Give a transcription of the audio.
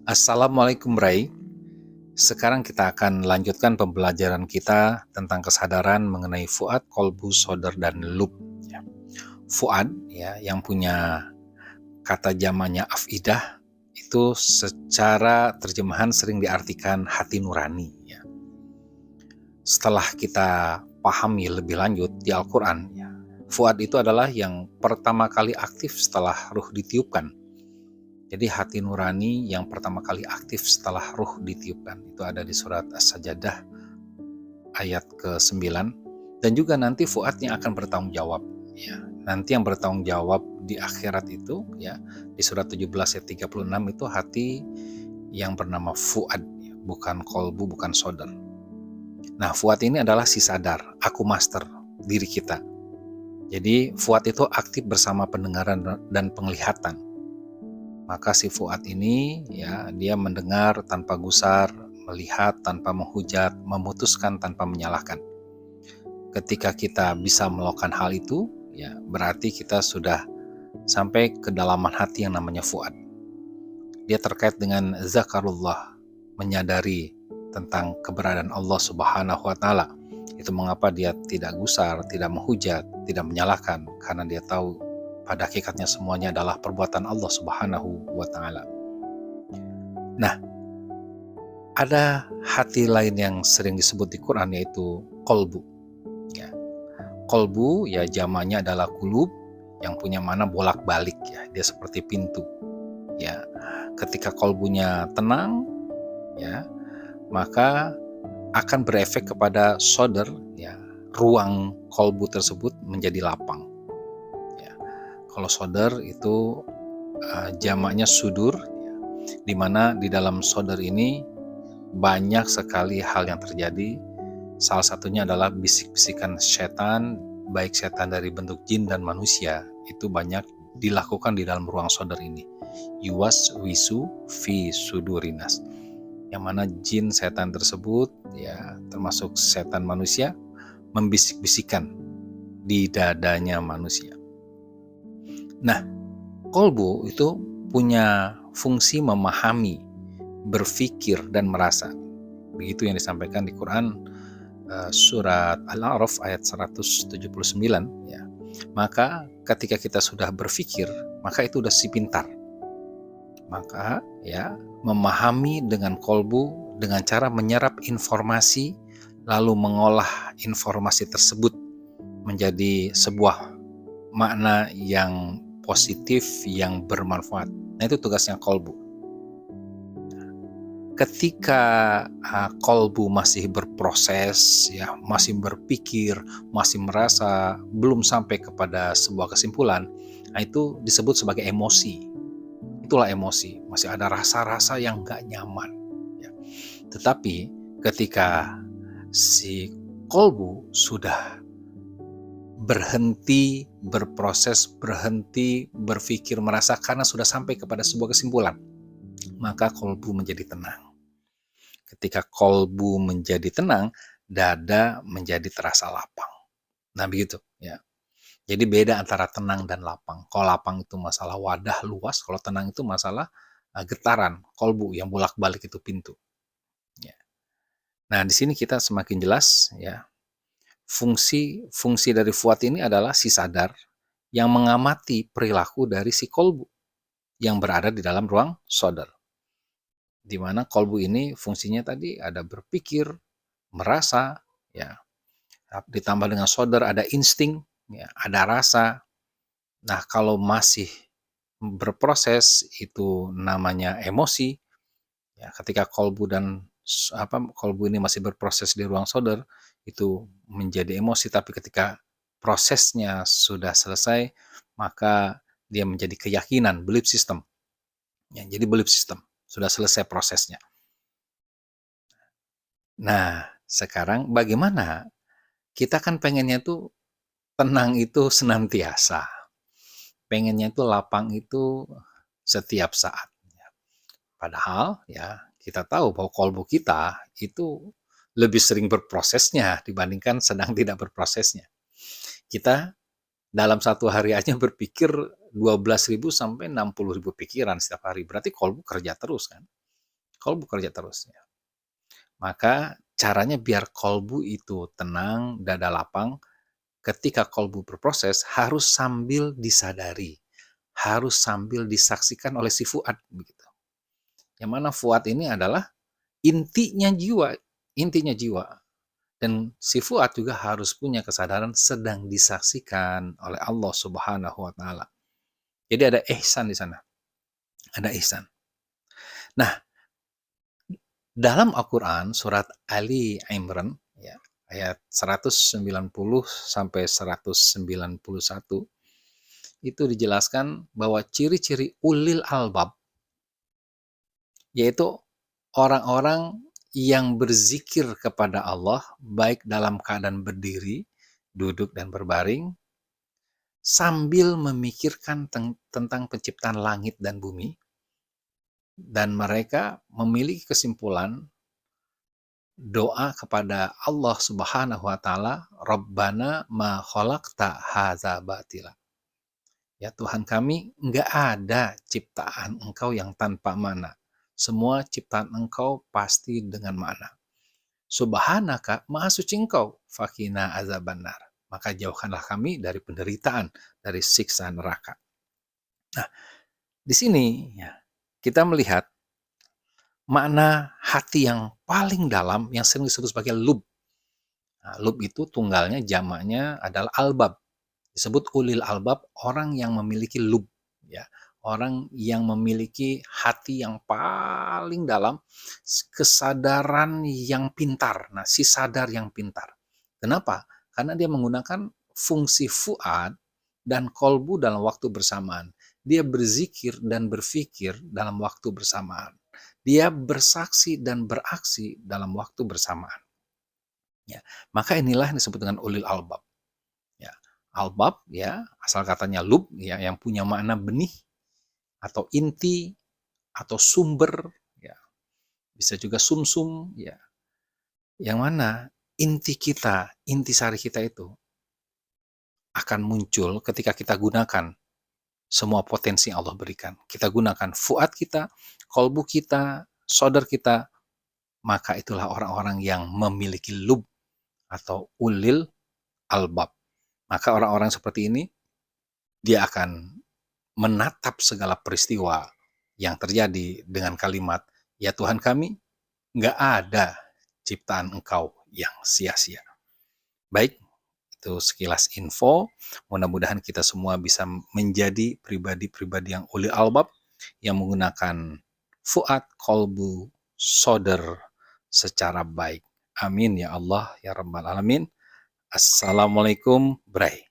Assalamualaikum Bray. Sekarang kita akan lanjutkan pembelajaran kita tentang kesadaran mengenai fuad, kolbu, sodar, dan lub. Fuad, ya, yang punya kata jamaknya afidah, itu secara terjemahan sering diartikan hati nurani. Ya. Setelah kita pahami lebih lanjut di Al-Quran, ya, fuad itu adalah yang pertama kali aktif setelah ruh ditiupkan. Jadi hati nurani yang pertama kali aktif setelah ruh ditiupkan. Itu ada di surat As-Sajdah ayat ke-9. Dan juga nanti fuad yang akan bertanggung jawab. Ya, nanti yang bertanggung jawab di akhirat itu, ya, di surat 17 ayat 36 itu hati yang bernama fuad, ya, bukan kolbu, bukan sodar. Nah, fuad ini adalah si sadar, aku master diri kita. Jadi fuad itu aktif bersama pendengaran dan penglihatan. Maka si fuad ini, ya, dia mendengar tanpa gusar, melihat tanpa menghujat, memutuskan tanpa menyalahkan. Ketika kita bisa melakukan hal itu, ya, berarti kita sudah sampai ke dalaman hati yang namanya fuad. Dia terkait dengan zakarullah, menyadari tentang keberadaan Allah Subhanahu wa Ta'ala. Itu mengapa dia tidak gusar, tidak menghujat, tidak menyalahkan, karena dia tahu pada hakikatnya semuanya adalah perbuatan Allah Subhanahu wa Ta'ala. Nah, ada hati lain yang sering disebut di Quran, yaitu kolbu. Ya. Kolbu, ya, jamaknya adalah kulub, yang punya mana bolak-balik, ya. Dia seperti pintu. Ya. Ketika kolbunya tenang, ya, maka akan berefek kepada sodar, ya, ruang kolbu tersebut menjadi lapang. Kalau sodar itu jamaknya sudur, ya, di mana di dalam sodar ini banyak sekali hal yang terjadi. Salah satunya adalah bisik-bisikan setan, baik setan dari bentuk jin dan manusia, itu banyak dilakukan di dalam ruang sodar ini. Yuwas wisu fi sudurinas, yang mana jin setan tersebut, ya, termasuk setan manusia, membisik-bisikan di dadanya manusia. Nah, kolbu itu punya fungsi memahami, berpikir, dan merasa. Begitu yang disampaikan di Quran surat Al-A'raf ayat 179. Ya. Maka ketika kita sudah berpikir, maka itu sudah si pintar. Maka, ya, memahami dengan kolbu dengan cara menyerap informasi, lalu mengolah informasi tersebut menjadi sebuah makna yang positif, yang bermanfaat. Nah, itu tugasnya kolbu. Ketika kolbu masih berproses, ya, masih berpikir, masih merasa, belum sampai kepada sebuah kesimpulan, nah itu disebut sebagai emosi. Itulah emosi, masih ada rasa-rasa yang gak nyaman. Ya. Tetapi ketika si kolbu sudah berhenti berproses, berhenti berpikir, merasa, karena sudah sampai kepada sebuah kesimpulan, maka kolbu menjadi tenang. Ketika kolbu menjadi tenang, dada menjadi terasa lapang. Nah, begitu, ya. Jadi beda antara tenang dan lapang. Kalau lapang itu masalah wadah luas, kalau tenang itu masalah getaran kolbu yang bolak-balik itu pintu. Ya. Nah, di sini kita semakin jelas, ya. Fungsi dari fuad ini adalah si sadar yang mengamati perilaku dari si kolbu yang berada di dalam ruang sodar. Di mana kolbu ini fungsinya tadi ada berpikir, merasa, ya, ditambah dengan sodar ada insting, ya, ada rasa. Nah, kalau masih berproses itu namanya emosi. Ya, ketika kolbu ini masih berproses di ruang sodar, itu menjadi emosi. Tapi ketika prosesnya sudah selesai, maka dia menjadi keyakinan, belief system. Ya, jadi belief system sudah selesai prosesnya. Nah, sekarang bagaimana? Kita kan pengennya tuh tenang itu senantiasa, pengennya itu lapang itu setiap saat. Padahal, ya, kita tahu bahwa kolbu kita itu lebih sering berprosesnya dibandingkan sedang tidak berprosesnya. Kita dalam satu hari aja berpikir 12.000 sampai 60.000 pikiran setiap hari. Berarti kolbu kerja terus, kan? kolbu kerja terus. Ya. Maka caranya biar kolbu itu tenang, dada lapang, ketika kolbu berproses harus sambil disadari, harus sambil disaksikan oleh si fuad begitu. Yang mana fuad ini adalah intinya jiwa, intinya jiwa. Dan si fuad juga harus punya kesadaran sedang disaksikan oleh Allah Subhanahu wa taala. Jadi ada ihsan di sana. Ada ihsan. Nah, dalam Al-Qur'an surat Ali Imran ya, ayat 190 sampai 191 itu dijelaskan bahwa ciri-ciri ulil albab yaitu orang-orang yang berzikir kepada Allah baik dalam keadaan berdiri, duduk dan berbaring sambil memikirkan tentang penciptaan langit dan bumi, dan mereka memiliki kesimpulan doa kepada Allah Subhanahu wa taala, Rabbana ma khalaqta hadza batila. Ya Tuhan kami, enggak ada ciptaan Engkau yang tanpa makna. Semua ciptaan Engkau pasti dengan makna. Subhanaka, maha suci Engkau, fakina azabannar. Maka jauhkanlah kami dari penderitaan, dari siksa neraka. Nah, di sini ya, kita melihat makna hati yang paling dalam yang sering disebut sebagai lub. Nah, lub itu tunggalnya, jamaknya adalah albab. Disebut ulil albab, orang yang memiliki lub. Ya, orang yang memiliki hati yang paling dalam, kesadaran yang pintar. Nah, si sadar yang pintar. Kenapa? Karena dia menggunakan fungsi fuad dan kolbu dalam waktu bersamaan. Dia berzikir dan berfikir dalam waktu bersamaan. Dia bersaksi dan beraksi dalam waktu bersamaan. Ya, maka inilah yang disebut dengan ulil albab. Ya, albab ya, asal katanya lub ya, yang punya makna benih atau inti atau sumber ya. Bisa juga sumsum ya. Yang mana inti kita, inti sari kita itu akan muncul ketika kita gunakan semua potensi yang Allah berikan. Kita gunakan fuad kita, kolbu kita, sodar kita, maka itulah orang-orang yang memiliki lub atau ulil albab. Maka orang-orang seperti ini, dia akan menatap segala peristiwa yang terjadi dengan kalimat, ya Tuhan kami, nggak ada ciptaan Engkau yang sia-sia. Baik, itu sekilas info. Mudah-mudahan kita semua bisa menjadi pribadi-pribadi yang ulil albab, yang menggunakan fuad, kolbu, sodar secara baik. Amin ya Allah ya Rabbal Alamin. Assalamualaikum, Bray.